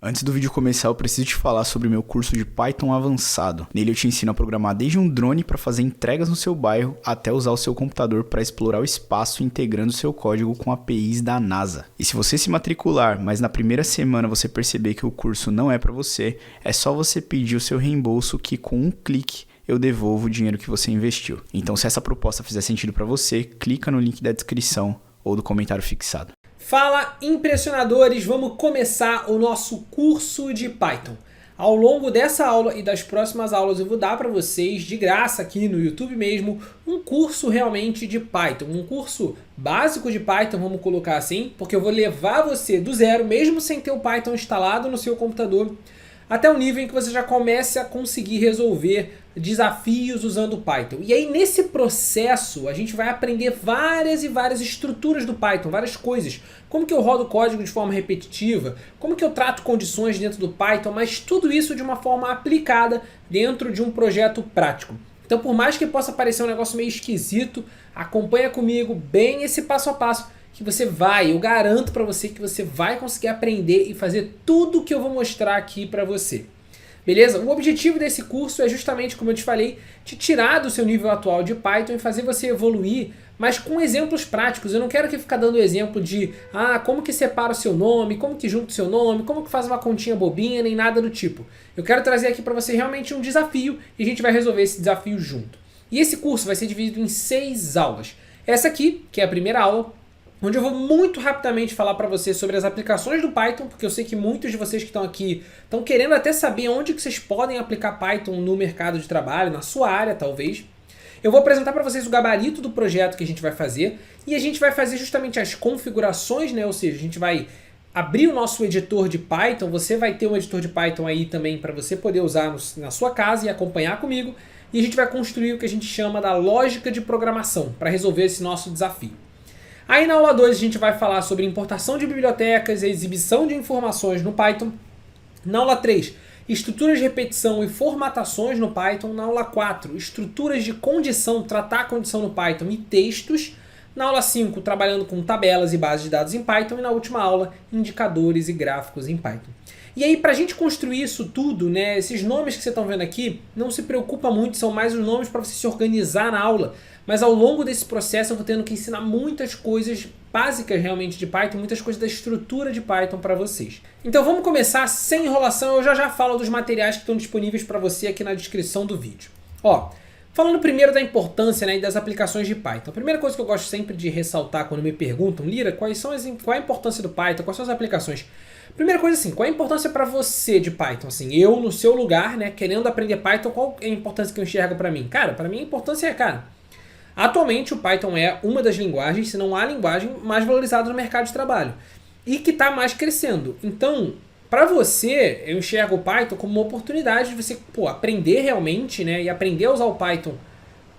Antes do vídeo começar, eu preciso te falar sobre o meu curso de Python avançado. Nele eu te ensino a programar desde um drone para fazer entregas no seu bairro até usar o seu computador para explorar o espaço integrando seu código com APIs da NASA. E se você se matricular, mas na primeira semana você perceber que o curso não é para você, é só você pedir o seu reembolso que com um clique eu devolvo o dinheiro que você investiu. Então se essa proposta fizer sentido para você, clica no link da descrição ou do comentário fixado. Fala, impressionadores! Vamos começar o nosso curso de Python. Ao longo dessa aula e das próximas aulas eu vou dar para vocês, de graça aqui no YouTube mesmo, um curso realmente de Python. Um curso básico de Python, vamos colocar assim, porque eu vou levar você do zero, mesmo sem ter o Python instalado no seu computador, até o nível em que você já comece a conseguir resolver desafios usando o Python. E aí nesse processo a gente vai aprender várias e várias estruturas do Python, várias coisas. Como que eu rodo código de forma repetitiva, como que eu trato condições dentro do Python, mas tudo isso de uma forma aplicada dentro de um projeto prático. Então por mais que possa parecer um negócio meio esquisito, acompanha comigo bem esse passo a passo que você vai, eu garanto para você que você vai conseguir aprender e fazer tudo que eu vou mostrar aqui para você. Beleza? O objetivo desse curso é justamente, como eu te falei, te tirar do seu nível atual de Python e fazer você evoluir, mas com exemplos práticos. Eu não quero que ficar dando exemplo de como que separa o seu nome, como que junta o seu nome, como que faz uma continha bobinha, nem nada do tipo. Eu quero trazer aqui para você realmente um desafio e a gente vai resolver esse desafio junto. E esse curso vai ser dividido em 6 aulas. Essa aqui, que é a primeira aula, onde eu vou muito rapidamente falar para você sobre as aplicações do Python, porque eu sei que muitos de vocês que estão aqui estão querendo até saber onde que vocês podem aplicar Python no mercado de trabalho, na sua área talvez. Eu vou apresentar para vocês o gabarito do projeto que a gente vai fazer e a gente vai fazer justamente as configurações, né? Ou seja, a gente vai abrir o nosso editor de Python, você vai ter um editor de Python aí também para você poder usar na sua casa e acompanhar comigo, e a gente vai construir o que a gente chama da lógica de programação para resolver esse nosso desafio. Aí na aula 2 a gente vai falar sobre importação de bibliotecas e exibição de informações no Python. Na aula 3, estruturas de repetição e formatações no Python. Na aula 4, estruturas de condição, tratar a condição no Python e textos. Na aula 5, trabalhando com tabelas e bases de dados em Python. E na última aula, indicadores e gráficos em Python. E aí, para a gente construir isso tudo, né, esses nomes que vocês estão vendo aqui, não se preocupa muito, são mais os nomes para você se organizar na aula. Mas ao longo desse processo eu vou tendo que ensinar muitas coisas básicas realmente de Python, muitas coisas da estrutura de Python para vocês. Então vamos começar sem enrolação, eu já falo dos materiais que estão disponíveis para você aqui na descrição do vídeo. Ó, falando primeiro da importância, né, e das aplicações de Python. A primeira coisa que eu gosto sempre de ressaltar quando me perguntam, Lira, qual é a importância do Python, quais são as aplicações? Primeira coisa assim, qual é a importância para você de Python? Assim, eu no seu lugar, né, querendo aprender Python, qual é a importância que eu enxergo para mim? Cara, para mim a importância é, atualmente o Python é uma das linguagens, se não a linguagem mais valorizada no mercado de trabalho e que está mais crescendo. Então, para você, eu enxergo o Python como uma oportunidade de você aprender realmente, né, e aprender a usar o Python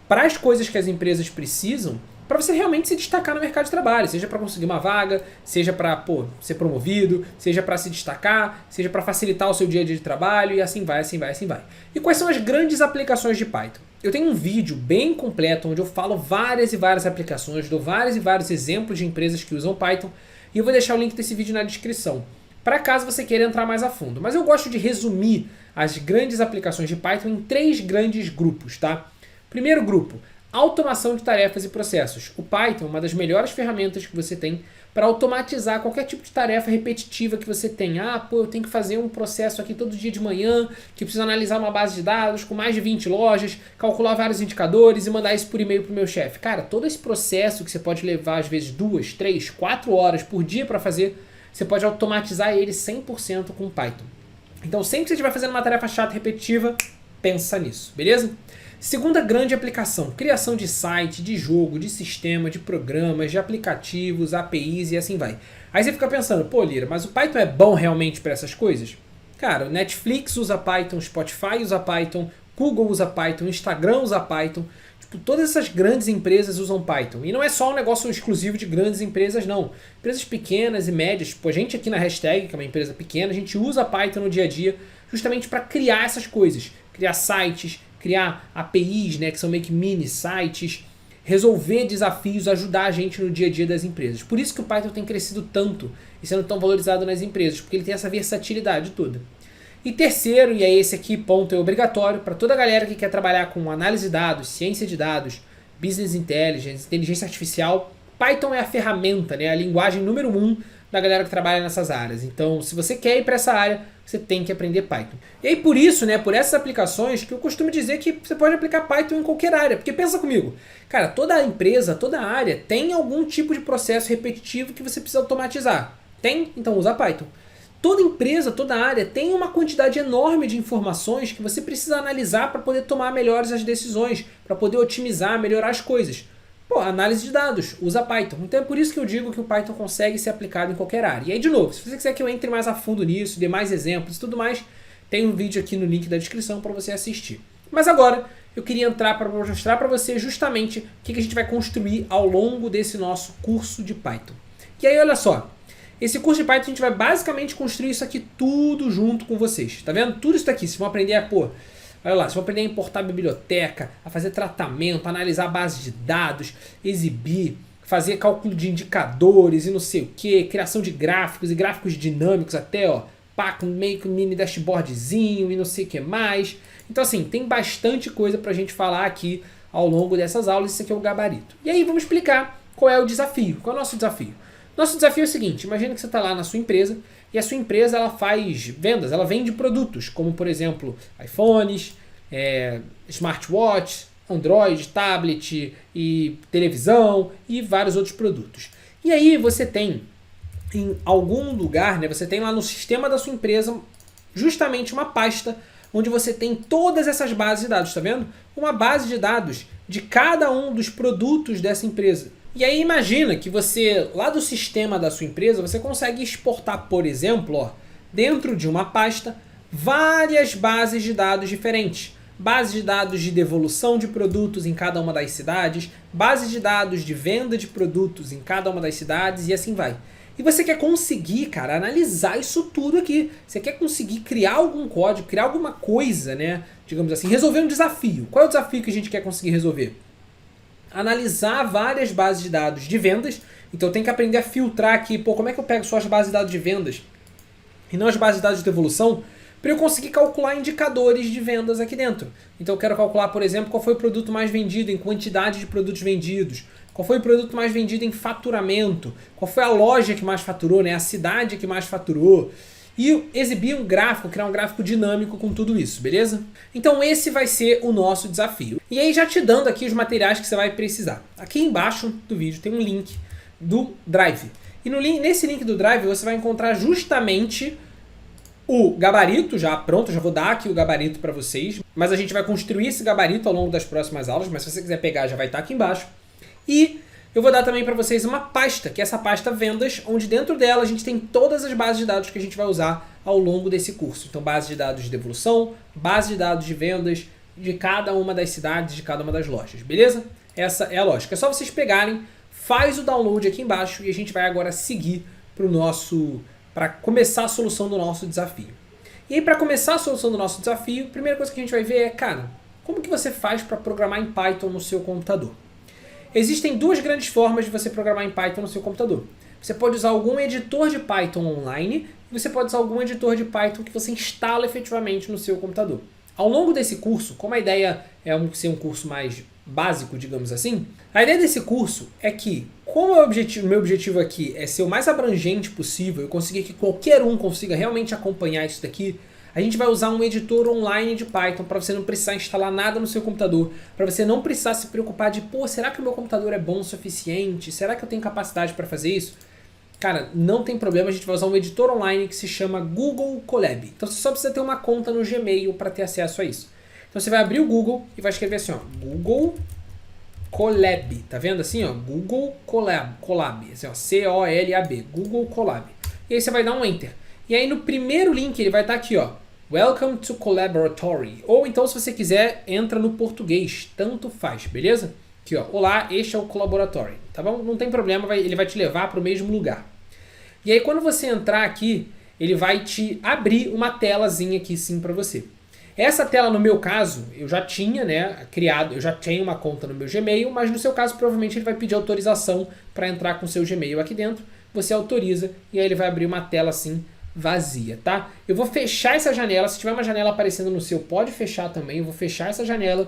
para as coisas que as empresas precisam, para você realmente se destacar no mercado de trabalho, seja para conseguir uma vaga, seja para ser promovido, seja para se destacar, seja para facilitar o seu dia a dia de trabalho e assim vai, assim vai, assim vai. E quais são as grandes aplicações de Python? Eu tenho um vídeo bem completo onde eu falo várias e várias aplicações, dou vários e vários exemplos de empresas que usam Python e eu vou deixar o link desse vídeo na descrição, para caso você queira entrar mais a fundo. Mas eu gosto de resumir as grandes aplicações de Python em 3 grandes grupos, tá? Primeiro grupo, automação de tarefas e processos. O Python é uma das melhores ferramentas que você tem para automatizar qualquer tipo de tarefa repetitiva que você tem. Eu tenho que fazer um processo aqui todo dia de manhã, que precisa analisar uma base de dados com mais de 20 lojas, calcular vários indicadores e mandar isso por e-mail para o meu chefe. Cara, todo esse processo que você pode levar às vezes 2, 3, 4 horas por dia para fazer, você pode automatizar ele 100% com Python. Então sempre que você estiver fazendo uma tarefa chata, repetitiva, pensa nisso, beleza? Segunda grande aplicação, criação de site, de jogo, de sistema, de programas, de aplicativos, APIs e assim vai. Aí você fica pensando, Lira, mas o Python é bom realmente para essas coisas? Cara, o Netflix usa Python, Spotify usa Python, Google usa Python, Instagram usa Python. Todas essas grandes empresas usam Python. E não é só um negócio exclusivo de grandes empresas, não. Empresas pequenas e médias, a gente aqui na Hashtag, que é uma empresa pequena, a gente usa Python no dia a dia justamente para criar essas coisas. Criar sites, criar APIs, né, que são meio que mini sites, resolver desafios, ajudar a gente no dia a dia das empresas. Por isso que o Python tem crescido tanto e sendo tão valorizado nas empresas, porque ele tem essa versatilidade toda. E terceiro, e é esse aqui, ponto é obrigatório, para toda a galera que quer trabalhar com análise de dados, ciência de dados, business intelligence, inteligência artificial, Python é a ferramenta, né, a linguagem número 1 da galera que trabalha nessas áreas. Então, se você quer ir para essa área, você tem que aprender Python. E aí, por isso, né, por essas aplicações, que eu costumo dizer que você pode aplicar Python em qualquer área. Porque pensa comigo, cara, toda empresa, toda área tem algum tipo de processo repetitivo que você precisa automatizar. Tem? Então usa Python. Toda empresa, toda área tem uma quantidade enorme de informações que você precisa analisar para poder tomar melhores as decisões, para poder otimizar, melhorar as coisas. Pô, análise de dados, usa Python. Então é por isso que eu digo que o Python consegue ser aplicado em qualquer área. E aí, de novo, se você quiser que eu entre mais a fundo nisso, dê mais exemplos e tudo mais, tem um vídeo aqui no link da descrição para você assistir. Mas agora, eu queria entrar para mostrar para você justamente o que a gente vai construir ao longo desse nosso curso de Python. E aí, olha só. Esse curso de Python a gente vai basicamente construir isso aqui tudo junto com vocês. Tá vendo? Tudo isso daqui. Vocês vão aprender a, olha lá, vocês vão aprender a importar a biblioteca, a fazer tratamento, a analisar a base de dados, exibir, fazer cálculo de indicadores e não sei o que, criação de gráficos e gráficos dinâmicos até, ó, pá, com meio que um mini dashboardzinho e não sei o que mais. Então assim, tem bastante coisa pra gente falar aqui ao longo dessas aulas. Isso aqui é o gabarito. E aí vamos explicar qual é o desafio, qual é o nosso desafio. Nosso desafio é o seguinte, imagina que você está lá na sua empresa e a sua empresa ela faz vendas, ela vende produtos, como por exemplo iPhones, smartwatch, Android, tablet e televisão e vários outros produtos. E aí você tem em algum lugar, né, você tem lá no sistema da sua empresa justamente uma pasta onde você tem todas essas bases de dados, tá vendo? Uma base de dados de cada um dos produtos dessa empresa. E aí imagina que você, lá do sistema da sua empresa, você consegue exportar, por exemplo, ó, dentro de uma pasta, várias bases de dados diferentes. Base de dados de devolução de produtos em cada uma das cidades, base de dados de venda de produtos em cada uma das cidades e assim vai. E você quer conseguir, cara, analisar isso tudo aqui. Você quer conseguir criar algum código, criar alguma coisa, né? Digamos assim, resolver um desafio. Qual é o desafio que a gente quer conseguir resolver? Analisar várias bases de dados de vendas. Então tem que aprender a filtrar aqui, pô, como é que eu pego só as bases de dados de vendas e não as bases de dados de devolução, para eu conseguir calcular indicadores de vendas aqui dentro. Então eu quero calcular, por exemplo, qual foi o produto mais vendido em quantidade de produtos vendidos, qual foi o produto mais vendido em faturamento, qual foi a loja que mais faturou, né, a cidade que mais faturou, e exibir um gráfico, criar um gráfico dinâmico com tudo isso, beleza? Então esse vai ser o nosso desafio. E aí já te dando aqui os materiais que você vai precisar. Aqui embaixo do vídeo tem um link do Drive. E nesse link do Drive você vai encontrar justamente o gabarito já pronto. Já vou dar aqui o gabarito para vocês. Mas a gente vai construir esse gabarito ao longo das próximas aulas. Mas se você quiser pegar já vai estar aqui embaixo. E eu vou dar também para vocês uma pasta, que é essa pasta vendas, onde dentro dela a gente tem todas as bases de dados que a gente vai usar ao longo desse curso. Então base de dados de devolução, base de dados de vendas de cada uma das cidades, de cada uma das lojas, beleza? Essa é a lógica. É só vocês pegarem, faz o download aqui embaixo e a gente vai agora seguir para começar a solução do nosso desafio. E aí para começar a solução do nosso desafio, a primeira coisa que a gente vai ver é, cara, como que você faz para programar em Python no seu computador? Existem duas grandes formas de você programar em Python no seu computador. Você pode usar algum editor de Python online e você pode usar algum editor de Python que você instala efetivamente no seu computador. Ao longo desse curso, como a ideia é ser um curso mais básico, digamos assim, a ideia desse curso é que, como o meu objetivo aqui é ser o mais abrangente possível e conseguir que qualquer um consiga realmente acompanhar isso daqui, a gente vai usar um editor online de Python para você não precisar instalar nada no seu computador, para você não precisar se preocupar de, pô, será que o meu computador é bom o suficiente? Será que eu tenho capacidade para fazer isso? Cara, não tem problema, a gente vai usar um editor online que se chama Google Colab. Então você só precisa ter uma conta no Gmail para ter acesso a isso. Então você vai abrir o Google e vai escrever assim, ó, Google Colab, tá vendo assim, ó, Google Colab, assim, ó, C-O-L-A-B, Google Colab. E aí você vai dar um Enter. E aí no primeiro link ele vai estar aqui, ó, Welcome to Collaboratory. Ou então, se você quiser, entra no português, tanto faz, beleza? Aqui, ó, olá, este é o Collaboratory, tá bom? Não tem problema, ele vai te levar para o mesmo lugar. E aí quando você entrar aqui, ele vai te abrir uma telazinha aqui sim para você. Essa tela, no meu caso, eu já tinha, né, criado, eu já tenho uma conta no meu Gmail, mas no seu caso, provavelmente ele vai pedir autorização para entrar com o seu Gmail aqui dentro. Você autoriza e aí ele vai abrir uma tela assim, vazia, tá? Eu vou fechar essa janela, se tiver uma janela aparecendo no seu, pode fechar também, eu vou fechar essa janela,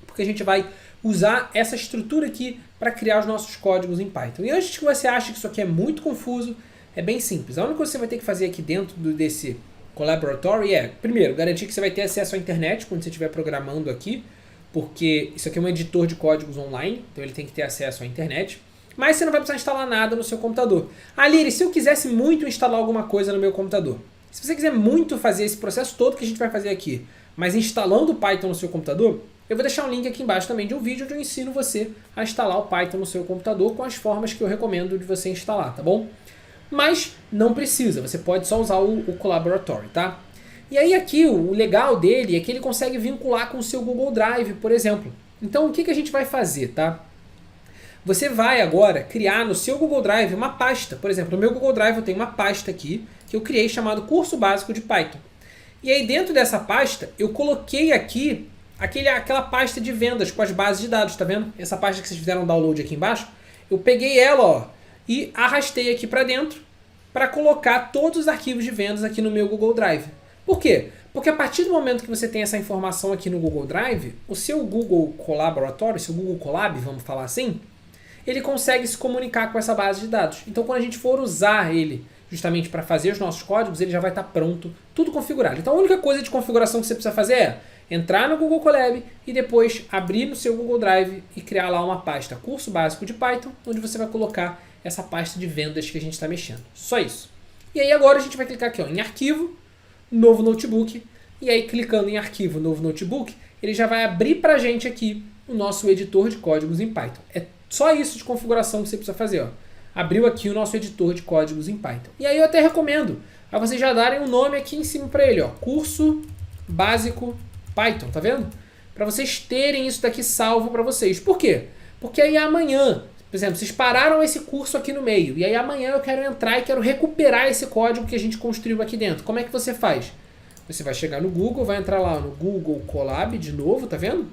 porque a gente vai usar essa estrutura aqui para criar os nossos códigos em Python. E antes que você ache que isso aqui é muito confuso, é bem simples. A única coisa que você vai ter que fazer aqui dentro desse Colaboratory é, primeiro, garantir que você vai ter acesso à internet quando você estiver programando aqui, porque isso aqui é um editor de códigos online, então ele tem que ter acesso à internet. Mas você não vai precisar instalar nada no seu computador. Ah, Liri, se eu quisesse muito instalar alguma coisa no meu computador, se você quiser muito fazer esse processo todo que a gente vai fazer aqui, mas instalando o Python no seu computador, eu vou deixar um link aqui embaixo também de um vídeo onde eu ensino você a instalar o Python no seu computador com as formas que eu recomendo de você instalar, tá bom? Mas não precisa, você pode só usar o Colaboratory, tá? E aí aqui o legal dele é que ele consegue vincular com o seu Google Drive, por exemplo. Então o que a gente vai fazer, tá? Você vai agora criar no seu Google Drive uma pasta. Por exemplo, no meu Google Drive eu tenho uma pasta aqui que eu criei chamado Curso Básico de Python. E aí dentro dessa pasta eu coloquei aqui aquela pasta de vendas com as bases de dados, tá vendo? Essa pasta que vocês fizeram download aqui embaixo, eu peguei ela, ó, e arrastei aqui para dentro para colocar todos os arquivos de vendas aqui no meu Google Drive. Por quê? Porque a partir do momento que você tem essa informação aqui no Google Drive, o seu Google Colaboratory, seu Google Colab, vamos falar assim, ele consegue se comunicar com essa base de dados. Então quando a gente for usar ele justamente para fazer os nossos códigos, ele já vai estar pronto, tudo configurado. Então a única coisa de configuração que você precisa fazer é entrar no Google Colab e depois abrir no seu Google Drive e criar lá uma pasta Curso Básico de Python, onde você vai colocar essa pasta de vendas que a gente está mexendo. Só isso. E aí agora a gente vai clicar aqui, ó, em Arquivo, Novo Notebook, e aí clicando em Arquivo, Novo Notebook, ele já vai abrir para a gente aqui o nosso editor de códigos em Python. É só isso de configuração que você precisa fazer, ó. Abriu aqui o nosso editor de códigos em Python. E aí eu até recomendo a vocês já darem um nome aqui em cima para ele, ó, Curso Básico Python, tá vendo? Para vocês terem isso daqui salvo para vocês. Por quê? Porque aí amanhã, por exemplo, vocês pararam esse curso aqui no meio, e aí amanhã eu quero entrar e quero recuperar esse código que a gente construiu aqui dentro. Como é que você faz? Você vai chegar no Google, vai entrar lá no Google Colab de novo, tá vendo?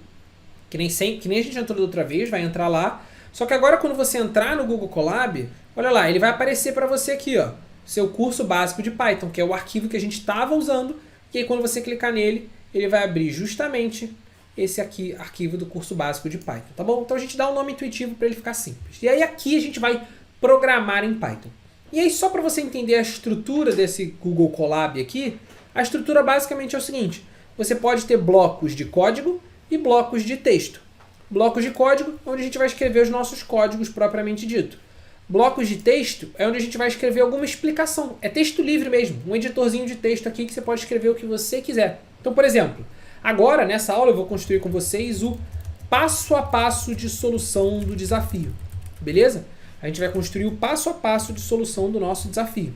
Que nem a gente entrou da outra vez, vai entrar lá. Só que agora quando você entrar no Google Colab, olha lá, ele vai aparecer para você aqui, ó, seu curso básico de Python, que é o arquivo que a gente estava usando, e aí quando você clicar nele, ele vai abrir justamente esse aqui, arquivo do curso básico de Python, tá bom? Então a gente dá um nome intuitivo para ele ficar simples. E aí aqui a gente vai programar em Python. E aí só para você entender a estrutura desse Google Colab aqui, a estrutura basicamente é o seguinte, você pode ter blocos de código e blocos de texto. Blocos de código, onde a gente vai escrever os nossos códigos propriamente dito. Blocos de texto é onde a gente vai escrever alguma explicação. É texto livre mesmo, um editorzinho de texto aqui que você pode escrever o que você quiser. Então, por exemplo, agora nessa aula eu vou construir com vocês o passo a passo de solução do desafio. Beleza? A gente vai construir o passo a passo de solução do nosso desafio.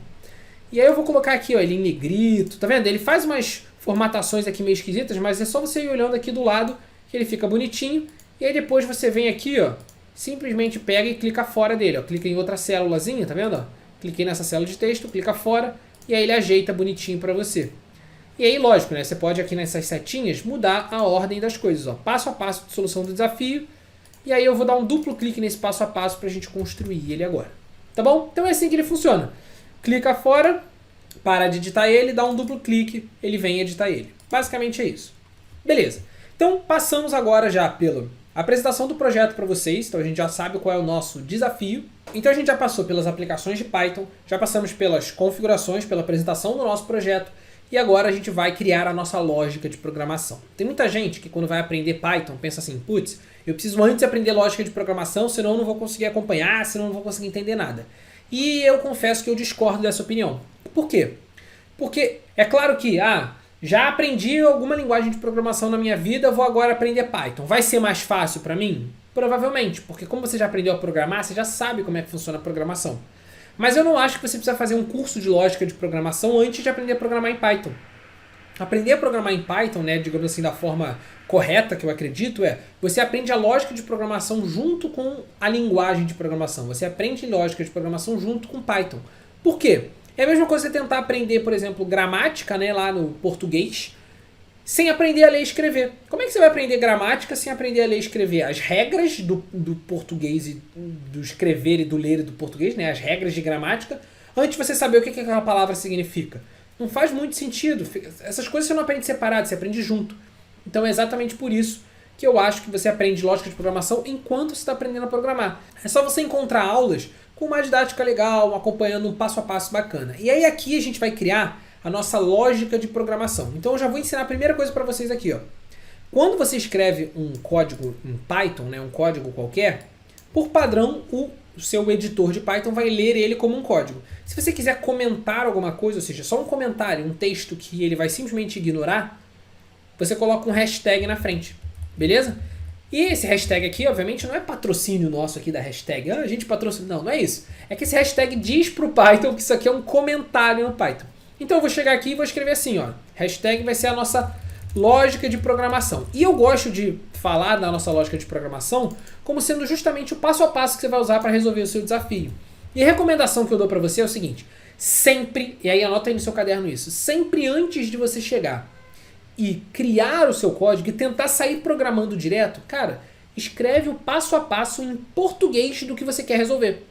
E aí eu vou colocar aqui, ó, ele em negrito, tá vendo? Ele faz umas formatações aqui meio esquisitas, mas é só você ir olhando aqui do lado que ele fica bonitinho. E aí depois você vem aqui, ó, simplesmente pega e clica fora dele, ó. Clica em outra célulazinha, tá vendo? Ó? Cliquei nessa célula de texto, clica fora e aí ele ajeita bonitinho para você. E aí, lógico, né? Você pode aqui nessas setinhas mudar a ordem das coisas, ó. Passo a passo de solução do desafio. E aí eu vou dar um duplo clique nesse passo a passo para a gente construir ele agora. Tá bom? Então é assim que ele funciona. Clica fora, para de editar ele, dá um duplo clique, ele vem editar ele. Basicamente é isso. Beleza. Então passamos agora já pela apresentação do projeto para vocês. Então a gente já sabe qual é o nosso desafio. Então a gente já passou pelas aplicações de Python, já passamos pelas configurações, pela apresentação do nosso projeto. E agora a gente vai criar a nossa lógica de programação. Tem muita gente que quando vai aprender Python pensa assim, putz, eu preciso antes aprender lógica de programação, senão eu não vou conseguir acompanhar, senão eu não vou conseguir entender nada. E eu confesso que eu discordo dessa opinião. Por quê? Porque é claro que, já aprendi alguma linguagem de programação na minha vida, vou agora aprender Python. Vai ser mais fácil para mim? Provavelmente, porque como você já aprendeu a programar, você já sabe como é que funciona a programação. Mas eu não acho que você precisa fazer um curso de lógica de programação antes de aprender a programar em Python. Aprender a programar em Python, né, digamos assim, da forma correta que eu acredito, você aprende a lógica de programação junto com a linguagem de programação. Você aprende lógica de programação junto com Python. Por quê? É a mesma coisa você tentar aprender, por exemplo, gramática, né, lá no português, sem aprender a ler e escrever. Como é que você vai aprender gramática sem aprender a ler e escrever? As regras do português, e do escrever e do ler e do português, né? As regras de gramática, antes de você saber o que aquela palavra significa. Não faz muito sentido. Essas coisas você não aprende separado, você aprende junto. Então é exatamente por isso que eu acho que você aprende lógica de programação enquanto você está aprendendo a programar. É só você encontrar aulas com uma didática legal, acompanhando um passo a passo bacana. E aí aqui a gente vai criar a nossa lógica de programação. Então eu já vou ensinar a primeira coisa para vocês aqui. Ó. Quando você escreve um código em Python, né, um código qualquer, por padrão o seu editor de Python vai ler ele como um código. Se você quiser comentar alguma coisa, ou seja, só um comentário, um texto que ele vai simplesmente ignorar, você coloca um hashtag na frente. Beleza? E esse hashtag aqui, obviamente, não é patrocínio nosso aqui da hashtag. Ah, a gente patrocina. Não, não é isso. É que esse hashtag diz pro Python que isso aqui é um comentário no Python. Então eu vou chegar aqui e vou escrever assim, ó. Hashtag vai ser a nossa lógica de programação. E eu gosto de falar da nossa lógica de programação como sendo justamente o passo a passo que você vai usar para resolver o seu desafio. E a recomendação que eu dou para você é o seguinte. Sempre, e aí anota aí no seu caderno isso, sempre antes de você chegar e criar o seu código e tentar sair programando direto, cara, escreve o passo a passo em português do que você quer resolver.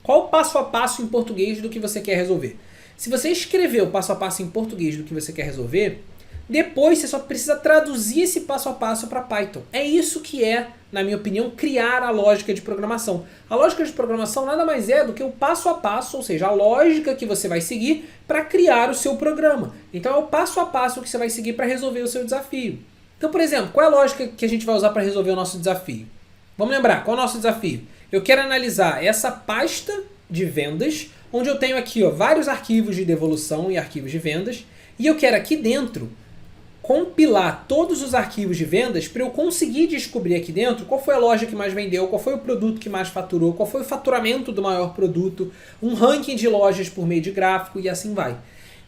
Qual o passo a passo em português do que você quer resolver? Se você escrever o passo a passo em português do que você quer resolver, depois você só precisa traduzir esse passo a passo para Python. É isso que é, na minha opinião, criar a lógica de programação. A lógica de programação nada mais é do que o passo a passo, ou seja, a lógica que você vai seguir para criar o seu programa. Então é o passo a passo que você vai seguir para resolver o seu desafio. Então, por exemplo, qual é a lógica que a gente vai usar para resolver o nosso desafio? Vamos lembrar, qual é o nosso desafio? Eu quero analisar essa pasta de vendas, onde eu tenho aqui vários arquivos de devolução e arquivos de vendas, e eu quero aqui dentro compilar todos os arquivos de vendas para eu conseguir descobrir aqui dentro qual foi a loja que mais vendeu, qual foi o produto que mais faturou, qual foi o faturamento do maior produto, um ranking de lojas por meio de gráfico e assim vai.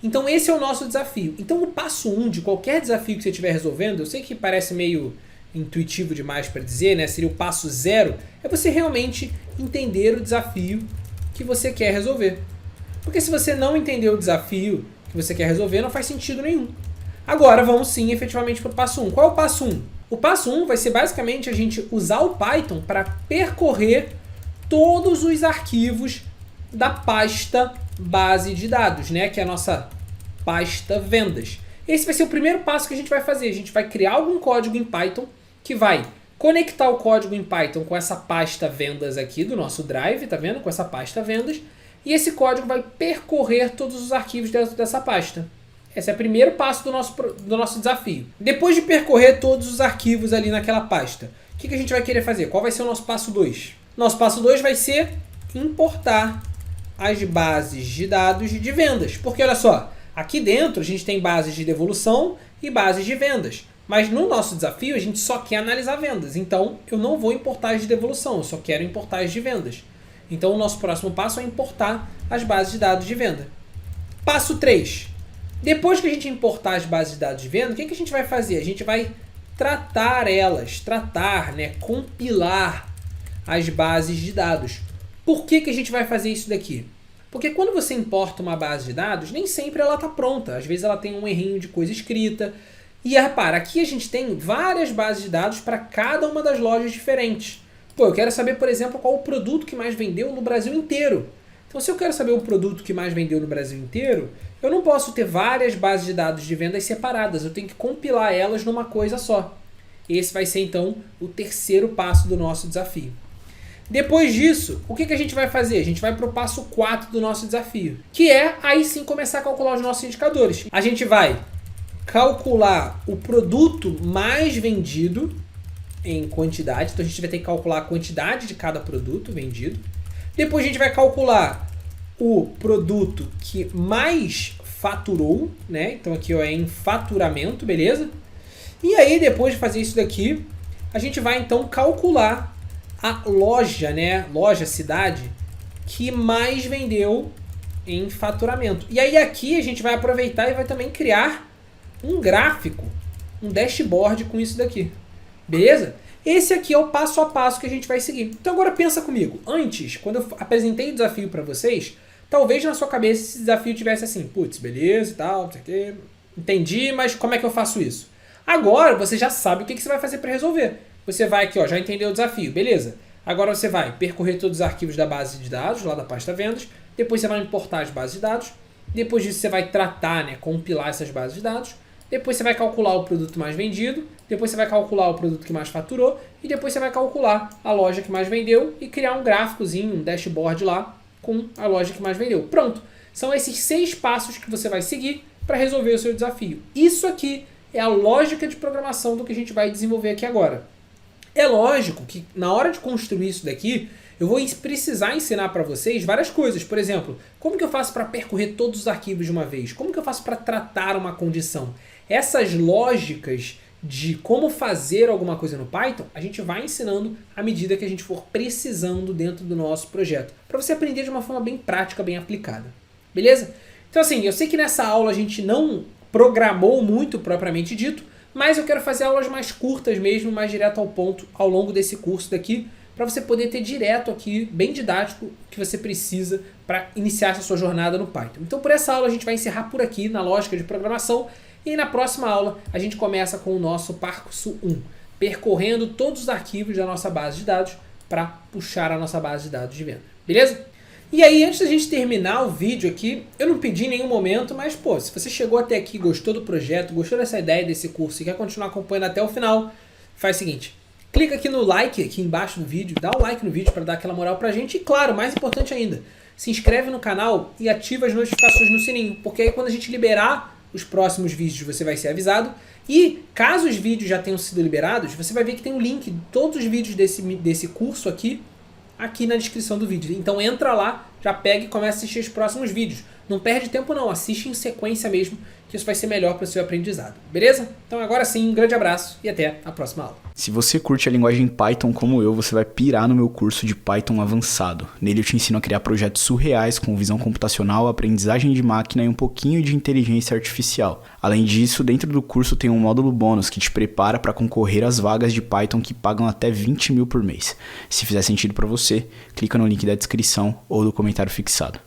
Então esse é o nosso desafio. Então o passo 1 de qualquer desafio que você estiver resolvendo, eu sei que parece meio intuitivo demais para dizer, né? Seria o passo 0, é você realmente entender o desafio que você quer resolver. Porque se você não entender o desafio que você quer resolver, não faz sentido nenhum. Agora vamos sim efetivamente para o passo 1. Qual é o passo 1? O passo 1 vai ser basicamente a gente usar o Python para percorrer todos os arquivos da pasta base de dados, né? Que é a nossa pasta vendas. Esse vai ser o primeiro passo que a gente vai fazer. A gente vai criar algum código em Python que vai conectar o código em Python com essa pasta vendas aqui do nosso drive, tá vendo? Com essa pasta vendas. E esse código vai percorrer todos os arquivos dentro dessa pasta. Esse é o primeiro passo do nosso desafio. Depois de percorrer todos os arquivos ali naquela pasta, o que a gente vai querer fazer? Qual vai ser o nosso passo 2? Nosso passo 2 vai ser importar as bases de dados de vendas. Porque olha só, aqui dentro a gente tem bases de devolução e bases de vendas. Mas no nosso desafio a gente só quer analisar vendas. Então eu não vou importar as de devolução, eu só quero importar as de vendas. Então o nosso próximo passo é importar as bases de dados de venda. Passo 3. Depois que a gente importar as bases de dados de venda, o que a gente vai fazer? A gente vai tratar elas, compilar as bases de dados. Por que a gente vai fazer isso daqui? Porque quando você importa uma base de dados, nem sempre ela está pronta. Às vezes ela tem um errinho de coisa escrita. E repara, aqui a gente tem várias bases de dados para cada uma das lojas diferentes. Pô, eu quero saber, por exemplo, qual o produto que mais vendeu no Brasil inteiro. Então, se eu quero saber o produto que mais vendeu no Brasil inteiro, eu não posso ter várias bases de dados de vendas separadas. Eu tenho que compilar elas numa coisa só. Esse vai ser, então, o terceiro passo do nosso desafio. Depois disso, o que a gente vai fazer? A gente vai para o passo 4 do nosso desafio, que é, aí sim, começar a calcular os nossos indicadores. A gente vai calcular o produto mais vendido em quantidade. Então, a gente vai ter que calcular a quantidade de cada produto vendido. Depois a gente vai calcular o produto que mais faturou, né? Então aqui é em faturamento, beleza? E aí depois de fazer isso daqui, a gente vai então calcular a loja, né? Loja, cidade, que mais vendeu em faturamento. E aí aqui a gente vai aproveitar e vai também criar um gráfico, um dashboard com isso daqui, beleza? Esse aqui é o passo a passo que a gente vai seguir. Então agora pensa comigo. Antes, quando eu apresentei o desafio para vocês, talvez na sua cabeça esse desafio tivesse assim, putz, beleza e tal, não sei o quê, entendi, mas como é que eu faço isso? Agora você já sabe o que você vai fazer para resolver. Você vai aqui, ó, já entendeu o desafio, beleza. Agora você vai percorrer todos os arquivos da base de dados, lá da pasta vendas. Depois você vai importar as bases de dados. Depois disso você vai tratar, né, compilar essas bases de dados. Depois você vai calcular o produto mais vendido. Depois você vai calcular o produto que mais faturou. E depois você vai calcular a loja que mais vendeu e criar um gráficozinho, um dashboard lá com a loja que mais vendeu. Pronto. São esses 6 passos que você vai seguir para resolver o seu desafio. Isso aqui é a lógica de programação do que a gente vai desenvolver aqui agora. É lógico que na hora de construir isso daqui, eu vou precisar ensinar para vocês várias coisas. Por exemplo, como que eu faço para percorrer todos os arquivos de uma vez? Como que eu faço para tratar uma condição? Essas lógicas de como fazer alguma coisa no Python, a gente vai ensinando à medida que a gente for precisando dentro do nosso projeto, para você aprender de uma forma bem prática, bem aplicada. Beleza? Então assim, eu sei que nessa aula a gente não programou muito propriamente dito, mas eu quero fazer aulas mais curtas mesmo, mais direto ao ponto ao longo desse curso daqui, para você poder ter direto aqui, bem didático, o que você precisa para iniciar essa sua jornada no Python. Então por essa aula a gente vai encerrar por aqui na lógica de programação e na próxima aula a gente começa com o nosso passo 1, percorrendo todos os arquivos da nossa base de dados para puxar a nossa base de dados de venda. Beleza? E aí, antes da gente terminar o vídeo aqui, eu não pedi em nenhum momento, mas pô, se você chegou até aqui, gostou do projeto, gostou dessa ideia desse curso e quer continuar acompanhando até o final, faz o seguinte, clica aqui no like, aqui embaixo do vídeo, dá o like no vídeo para dar aquela moral pra gente e claro, mais importante ainda, se inscreve no canal e ativa as notificações no sininho, porque aí quando a gente liberar os próximos vídeos você vai ser avisado e caso os vídeos já tenham sido liberados, você vai ver que tem um link de todos os vídeos desse curso aqui na descrição do vídeo. Então entra lá, já pega e começa a assistir os próximos vídeos. Não perde tempo não, assiste em sequência mesmo, que isso vai ser melhor para o seu aprendizado. Beleza? Então agora sim, um grande abraço e até a próxima aula. Se você curte a linguagem Python como eu, você vai pirar no meu curso de Python avançado. Nele eu te ensino a criar projetos surreais com visão computacional, aprendizagem de máquina e um pouquinho de inteligência artificial. Além disso, dentro do curso tem um módulo bônus que te prepara para concorrer às vagas de Python que pagam até 20 mil por mês. Se fizer sentido para você, clica no link da descrição ou do comentário fixado.